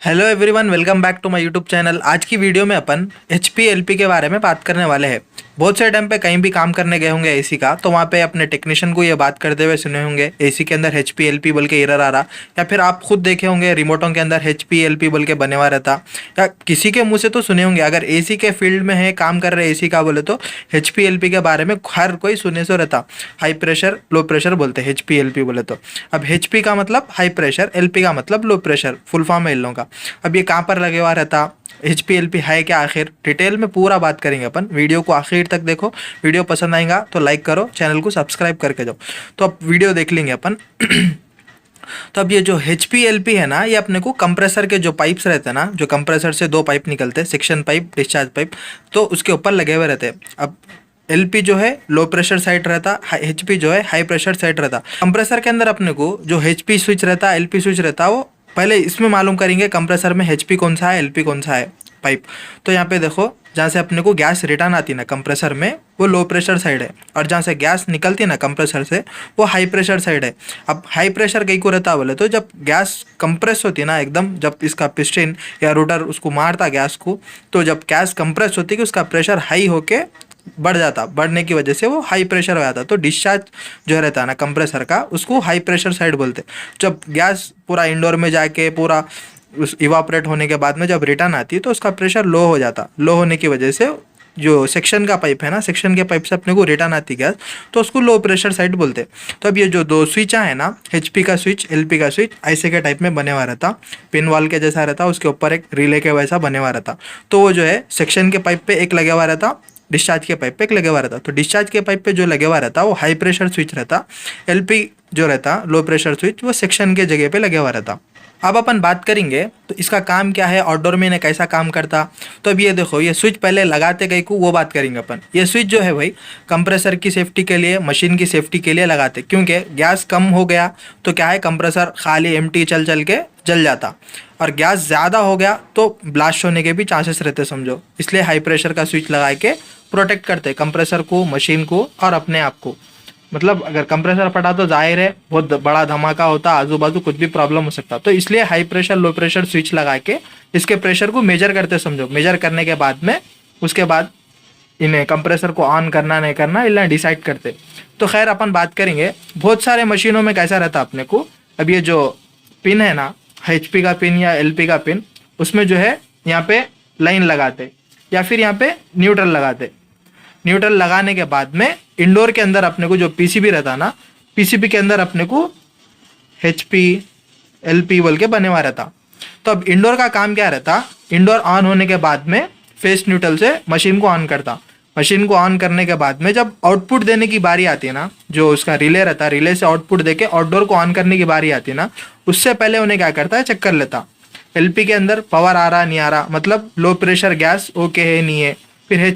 Hello everyone, welcome back to my YouTube channel. आज की video में अपन HP LP के बारे में बात करने वाले हैं। बहुत से टाइम पे कहीं भी काम करने गए होंगे एसी का, तो वहाँ पे अपने टेक्नीशियन को ये बात करते हुए सुने होंगे एसी के अंदर HP LP बोल के एरर आ रहा, या फिर आप खुद देखे होंगे रिमोटों के अंदर HP LP बोल के बने हुआ रहता, या किसी के मुँह से तो सुने होंगे। अगर एसी के फील्ड में है, काम कर रहे एसी का बोले तो HP LP के बारे में हर कोई सुने सो रहता। हाई प्रेशर लो प्रेशर बोलते हैं HP LP बोले तो। अब HP का मतलब हाई प्रेशर, LP का मतलब लो प्रेशर, फुल फॉर्म है इन लोगों का। अब ये कहाँ पर लगे हुआ रहता, HP LP है क्या, आखिर डिटेल में पूरा बात करेंगे अपन। वीडियो को आखिर तक देखो। वीडियो पसंद आएगा तो लाइक करो, चैनल को सब्सक्राइब करके जाओ। तो अब वीडियो देख लेंगे अपन। तो अब ये जो HP LP है ना, ये अपने को कंप्रेसर के जो पाइप्स रहते हैं ना, जो कंप्रेसर से दो पाइप निकलते हैं, सेक्शन पाइप, डिस्चार्ज पाइप, तो उसके ऊपर लगे हुए रहते हैं। अब LP जो है लो प्रेशर साइड रहता, HP जो है हाई प्रेशर साइड रहता। कंप्रेसर के अंदर अपने को जो HP स्विच रहता, LP स्विच रहता, वो पहले इसमें मालूम करेंगे कंप्रेसर में HP कौन सा है, LP कौन सा है पाइप। तो यहाँ पे देखो, जहाँ से अपने को गैस रिटर्न आती ना कंप्रेसर में, वो लो प्रेशर साइड है, और जहाँ से गैस निकलती ना कंप्रेसर से, वो हाई प्रेशर साइड है। अब हाई प्रेशर कहीं को रहता बोले तो जब गैस कंप्रेस होती ना एकदम, जब इसका पिस्टन या रोटर उसको मारता गैस को, तो जब गैस कंप्रेस होती कि उसका प्रेशर हाई होके बढ़ जाता, बढ़ने की वजह से वो हाई प्रेशर हो जाता। तो डिस्चार्ज जो रहता है ना कंप्रेसर का, उसको हाई प्रेशर साइड बोलते। जब गैस पूरा इंडोर में जाके पूरा उस इवापोरेट होने के बाद में जब रिटर्न आती है, तो उसका प्रेशर लो हो जाता। लो होने की वजह से जो सेक्शन का पाइप है ना, सेक्शन के पाइप से अपने को रिटर्न आती गैस, तो उसको लो प्रेशर साइड बोलते। तो अब ये जो दो स्विच है ना, HP का स्विच, LP का स्विच, ऐसे के टाइप में बने हुआ रहता, पिन वॉल के जैसा रहता, उसके ऊपर एक रिले के वैसा बने हुआ रहता। तो वो जो है सेक्शन के पाइप पे एक लगे हुआ रहता, डिस्चार्ज के पाइप पे एक लगे हुआ रहता। तो डिस्चार्ज के पाइप पे जो लगे हुआ रहता वो हाई प्रेशर स्विच रहता, LP जो रहता लो प्रेशर स्विच, वो सेक्शन के जगह पे लगे हुआ रहता। अब अपन बात करेंगे तो इसका काम क्या है, आउटडोर में कैसा काम करता। तो अब ये देखो, ये स्विच पहले लगाते कहीं को, वो बात करेंगे अपन। ये स्विच जो है भाई कंप्रेसर की सेफ्टी के लिए, मशीन की सेफ्टी के लिए लगाते, क्योंकि गैस कम हो गया तो क्या है, कंप्रेसर खाली एम्प्टी चल चल के जल जाता, और गैस ज़्यादा हो गया तो ब्लास्ट होने के भी चांसेस रहते समझो। इसलिए हाई प्रेशर का स्विच लगा के प्रोटेक्ट करते कंप्रेसर को, मशीन को और अपने आप को। मतलब अगर कंप्रेसर फटा तो जाहिर है बहुत बड़ा धमाका होता, आजू बाजू कुछ भी प्रॉब्लम हो सकता। तो इसलिए high pressure low pressure switch लगा के इसके प्रेशर को मेजर करते समझो। मेजर करने के बाद में उसके बाद इन्हें कंप्रेसर को ऑन करना नहीं करना इन्हें डिसाइड करते। तो खैर अपन बात करेंगे बहुत सारे मशीनों में कैसा रहता अपने को। अब ये जो पिन है ना, HP का पिन या LP का पिन, उसमें जो है यहाँ पे लाइन लगाते, या फिर यहाँ पे न्यूट्रल लगाते। न्यूट्रल लगाने के बाद में इंडोर के अंदर अपने को जो PCB रहता ना, PCB के अंदर अपने को HP LP बोल के बने हुआ रहता। तो अब इंडोर का काम क्या रहता, इंडोर ऑन होने के बाद में फेस न्यूट्रल से मशीन को ऑन करता। मशीन को ऑन करने के बाद में जब आउटपुट देने की बारी आती है ना, जो उसका रिले रहता, रिले से आउटपुट देके आउटडोर को ऑन करने की बारी आती है ना, उससे पहले उन्हें क्या करता है, चेक कर लेता LP के अंदर पावर आ रहा नहीं आ रहा, मतलब लो प्रेशर गैस ओके है नहीं है। फिर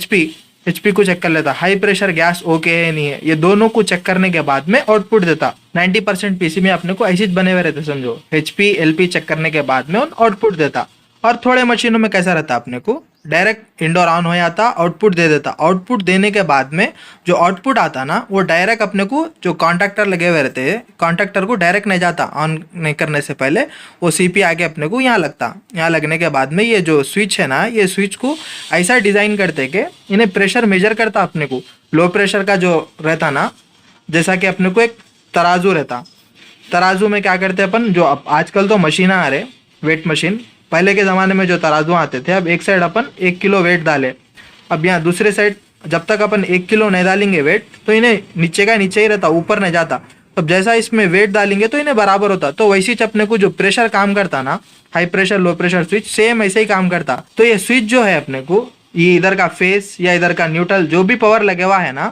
HP को चेक कर लेता, हाई प्रेशर गैस ओके है नहीं है। ये दोनों को चेक करने के बाद में आउटपुट देता। 90% PCB में अपने को ऐसे बने हुए रहते समझो। HP LP चेक करने के बाद में आउटपुट देता। और थोड़े मशीनों में कैसा रहता, अपने को डायरेक्ट इंडोर ऑन हो जाता, आउटपुट दे देता। आउटपुट देने के बाद में जो आउटपुट आता ना, वो डायरेक्ट अपने को जो कॉन्टैक्टर लगे हुए रहते हैं, कॉन्टैक्टर को डायरेक्ट नहीं जाता। ऑन नहीं करने से पहले वो CP आके अपने को यहाँ लगता। यहाँ लगने के बाद में ये जो स्विच है ना, ये स्विच को ऐसा डिज़ाइन करते कि इन्हें प्रेशर मेजर करता अपने को। लो प्रेशर का जो रहता ना, जैसा कि अपने को एक तराजू रहता, तराजू में क्या करते अपन, जो आजकल तो मशीन आ रहे वेट मशीन, पहले के ज़माने में जो तराजू आते थे, अब एक साइड अपन 1 किलो वेट डाले, अब यहाँ दूसरे साइड जब तक अपन 1 किलो नहीं डालेंगे वेट, तो इन्हें नीचे का नीचे ही रहता, ऊपर नहीं जाता। अब जैसा इसमें वेट डालेंगे तो इन्हें बराबर होता। तो वैसे ही अपने को जो प्रेशर काम करता ना, high pressure low pressure switch same ऐसे ही काम करता। तो ये स्विच जो है अपने को, ये इधर का फेस या इधर का न्यूट्रल जो भी पावर लगे हुआ है ना,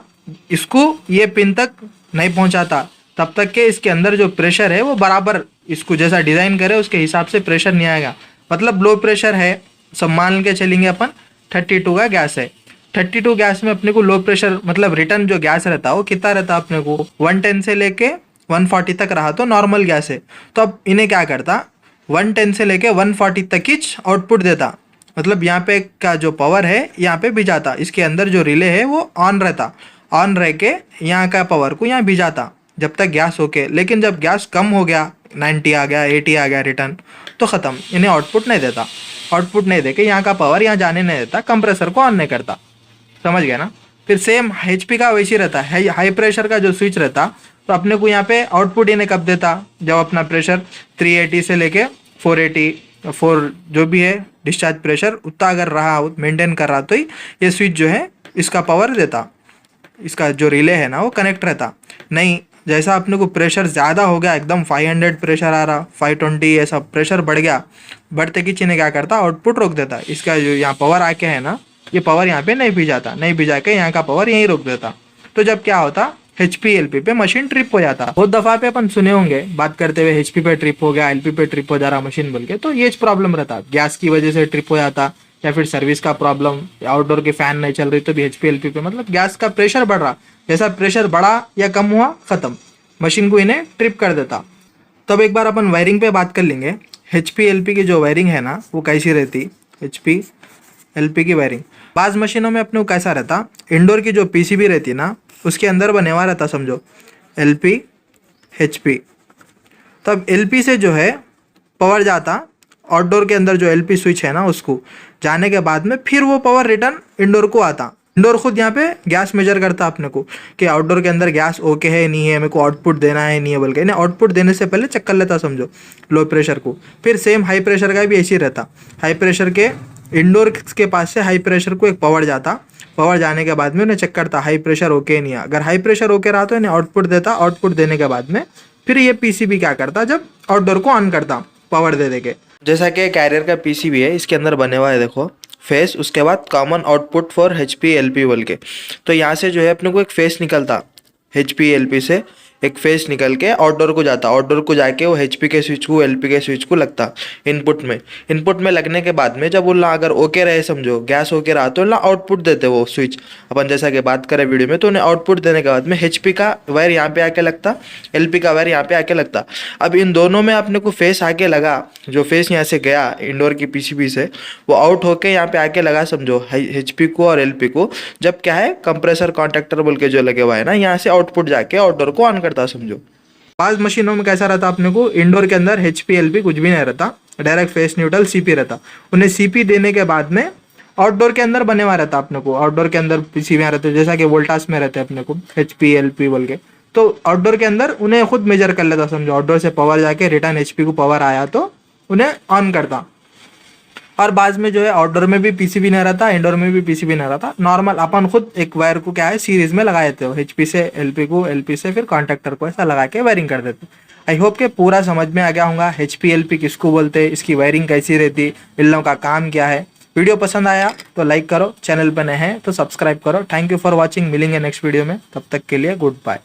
इसको ये पिन तक नहीं पहुँचाता तब तक के इसके अंदर जो प्रेशर है वो बराबर, इसको जैसा डिज़ाइन करे उसके हिसाब से प्रेशर नहीं आएगा। मतलब लो प्रेशर है, सब मान के चलेंगे अपन 32 का गैस है। 32 गैस में अपने को लो प्रेशर मतलब रिटर्न जो गैस रहता है वो कितना रहता है, अपने को 110 से लेके 140 तक रहा तो नॉर्मल गैस है। तो अब इन्हें क्या करता, 110 से लेके 140 तक ही आउटपुट देता। मतलब यहाँ पे का जो पावर है यहाँ पे भिजाता, इसके अंदर जो रिले है वो ऑन रहता, ऑन रह के यहाँ का पावर को यहाँ भिजाता जब तक गैस होके। लेकिन जब गैस कम हो गया, 90 आ गया, 80 आ गया रिटर्न, तो ख़त्म, इन्हें आउटपुट नहीं देता। आउटपुट नहीं देके यहाँ का पावर यहाँ जाने नहीं देता, कंप्रेसर को ऑन नहीं करता। समझ गया ना। फिर सेम HP का वैसे ही रहता है, हाई प्रेशर का जो स्विच रहता तो अपने को यहाँ पे आउटपुट इन्हें कब देता, जब अपना प्रेशर 380 से लेके 4 जो भी है डिस्चार्ज प्रेशर उतना अगर रहा मेंटेन कर रहा तो ही ये स्विच जो है इसका पावर देता, इसका जो रिले है ना वो कनेक्ट रहता। नहीं, जैसा अपने को प्रेशर ज़्यादा हो गया, एकदम 500 प्रेशर आ रहा, 520 ऐसा प्रेशर बढ़ गया, बढ़ते कि चीने क्या करता, आउटपुट रोक देता। इसका जो यहाँ पावर आके है ना, ये पावर यहाँ पे नहीं भिजाता, नहीं भिजा के यहाँ का पावर यहीं रोक देता। तो जब क्या होता, HPLP पे मशीन ट्रिप हो जाता। बहुत दफ़ा पे अपन सुने होंगे बात करते हुए HP पे ट्रिप हो गया, LP पे ट्रिप हो जा रहा मशीन बोल के, तो ये प्रॉब्लम रहता, गैस की वजह से ट्रिप हो जाता, या फिर सर्विस का प्रॉब्लम, आउटडोर की फैन नहीं चल रही तो भी HPLP पे मतलब गैस का प्रेशर बढ़ रहा, जैसा प्रेशर बढ़ा या कम हुआ ख़त्म, मशीन को इन्हें ट्रिप कर देता। तब एक बार अपन वायरिंग पे बात कर लेंगे। HPLP की जो वायरिंग है ना वो कैसी रहती, HPLP की वायरिंग बाज़ मशीनों में अपने को कैसा रहता, इंडोर की जो PCB रहती ना उसके अंदर बने हुआ रहता, समझो LP HP। तब LP से जो है पावर जाता आउटडोर के अंदर, जो LP स्विच है ना उसको जाने के बाद में फिर वो पावर रिटर्न इंडोर को आता। इंडोर खुद यहाँ पे गैस मेजर करता अपने को कि आउटडोर के अंदर गैस ओके है नहीं है, मेरे को आउटपुट देना है नहीं है बोल के, इन्हें आउटपुट देने से पहले चेक कर लेता समझो लो प्रेशर को। फिर सेम हाई प्रेशर का भी ऐसे ही रहता, हाई प्रेशर के इंडोर के पास से हाई प्रेशर को एक पावर जाता, पावर जाने के बाद में उन्हें चेक करता हाई प्रेशर ओके नहीं है, अगर हाई प्रेशर ओके रहा तो इन्हें आउटपुट देता। आउटपुट देने के बाद में फिर ये PCB क्या करता, जब आउटडोर को ऑन करता पावर दे दे के। जैसा कि कैरियर का PCB है, इसके अंदर बने हुआ है देखो फेस, उसके बाद कॉमन आउटपुट फॉर HPLP बोल के, तो यहाँ से जो है अपने को एक फेस निकलता, HPLP से एक फेस निकल के आउटडोर को जाता, आउटडोर को जाके वो HP के स्विच को LP के स्विच को लगता इनपुट में लगने के बाद में जब वो अगर ओके रहे, समझो गैस ओके रहा तो आउटपुट देते वो स्विच अपन, जैसा कि बात करें वीडियो में, तो उन्हें आउटपुट देने के बाद में HP का वायर यहाँ पे आके लगता, LP का वायर यहाँ पे आके लगता। अब इन दोनों में अपने को फेस आके लगा, जो फेस यहाँ से गया इंडोर की PCB से वो आउट होके यहाँ पे आके लगा समझो HP को और LP को, जब क्या है कंप्रेसर कॉन्टैक्टर बोल के जो लगे हुआ है ना, यहाँ से आउटपुट जाके आउटडोर को ऑन करता समझो। बाज़ मशीनों में कैसा रहता अपने को, इंडोर के अंदर HPLP कुछ भी नहीं रहता, डायरेक्ट फेस न्यूट्रल CP रहता। उन्हें CP देने के बाद में आउटडोर के अंदर बने हुआ रहता अपने को, आउटडोर के अंदर PCB रहते जैसा कि वोल्टास में रहते अपने को HPLP बोल के, तो आउटडोर के अंदर उन्हें खुद मेजर कर लेता समझो, आउटडोर से पावर जाके रिटर्न HP को पावर आया तो उन्हें ऑन करता। और बाद में जो है आउटडोर में भी PCB नहीं रहता, इंडोर में भी PCB नहीं रहता, नॉर्मल अपन खुद एक वायर को क्या है सीरीज में लगा देते हो, HP से LP को, LP से फिर कॉन्टैक्टर को ऐसा लगा के वायरिंग कर देते। आई होप कि पूरा समझ में आ गया होगा HPLP किसको बोलते हैं, इसकी वायरिंग कैसी रहती, इन लोगों का काम क्या है। वीडियो पसंद आया तो लाइक करो, चैनल पर नए हैं तो सब्सक्राइब करो। थैंक यू फॉर वॉचिंग, मिलेंगे नेक्स्ट वीडियो में, तब तक के लिए गुड बाय।